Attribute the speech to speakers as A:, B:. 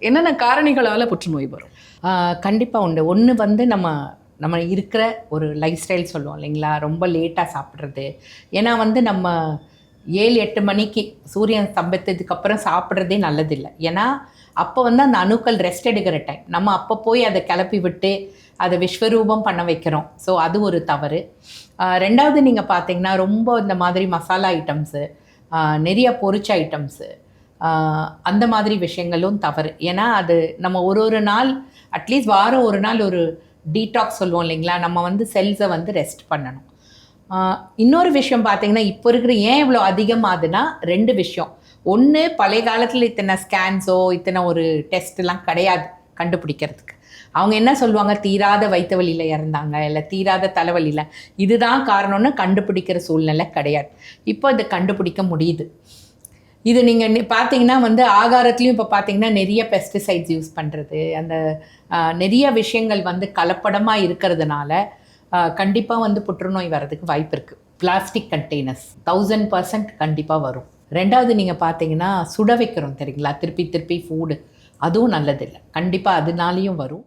A: என்னென்ன காரணிகளால் புற்றுநோய் வரும்?
B: கண்டிப்பாக உண்டு. ஒன்று வந்து நம்ம இருக்கிற ஒரு லைஃப் ஸ்டைல் சொல்லுவோம் இல்லைங்களா, ரொம்ப லேட்டாக சாப்பிட்றது. ஏன்னா வந்து நம்ம 7-8 மணிக்கு சூரியன் ஸ்தம்பித்ததுக்கப்புறம் சாப்பிட்றதே நல்லதில்லை. ஏன்னா அப்போ வந்து அந்த அணுக்கள் ரெஸ்ட் எடுக்கிற டைம். நம்ம அப்போ போய் அதை கிளப்பி விட்டு அதை விஸ்வரூபம் பண்ண வைக்கிறோம். ஸோ அது ஒரு தவறு. ரெண்டாவது நீங்கள் பார்த்தீங்கன்னா ரொம்ப இந்த மாதிரி மசாலா ஐட்டம்ஸு, நிறைய பொரிச்ச ஐட்டம்ஸு, அந்த மாதிரி விஷயங்களும் தவறு. ஏன்னா அது நம்ம ஒரு நாள் அட்லீஸ்ட் வாரம் ஒரு நாள் ஒரு டீடாக்ஸ் சொல்லுவோம் இல்லைங்களா, நம்ம வந்து செல்ஸை வந்து ரெஸ்ட் பண்ணணும். இன்னொரு விஷயம் பார்த்தீங்கன்னா இப்போ இருக்கிற ஏன் இவ்வளோ அதிகமாகுதுன்னா 2 விஷயம். ஒன்று, பழைய காலத்தில் இத்தனை ஸ்கேன்ஸோ இத்தனை ஒரு டெஸ்ட்லாம் கிடையாது கண்டுபிடிக்கிறதுக்கு. அவங்க என்ன சொல்லுவாங்க, தீராத வயிற்று வலியில் இறந்தாங்க, இல்லை தீராத தலைவலியில், இதுதான் காரணம்னு கண்டுபிடிக்கிற சூழ்நிலை கிடையாது. இப்போ இதை கண்டுபிடிக்க முடியுது. இது நீங்கள் பார்த்தீங்கன்னா வந்து ஆகாரத்துலேயும் இப்போ பார்த்தீங்கன்னா நிறைய பெஸ்டிசைட்ஸ் யூஸ் பண்ணுறது, அந்த நிறைய விஷயங்கள் வந்து கலப்படமாக இருக்கிறதுனால கண்டிப்பாக வந்து புற்றுநோய் வர்றதுக்கு வாய்ப்பு இருக்குது. பிளாஸ்டிக் கண்டெய்னர்ஸ் 1000% கண்டிப்பாக வரும். ரெண்டாவது நீங்கள் பார்த்தீங்கன்னா சுட வைக்கிறோம் தெரியுங்களா, திருப்பி ஃபுட்டு, அதுவும் நல்லதில்லை. கண்டிப்பாக அதனாலேயும் வரும்.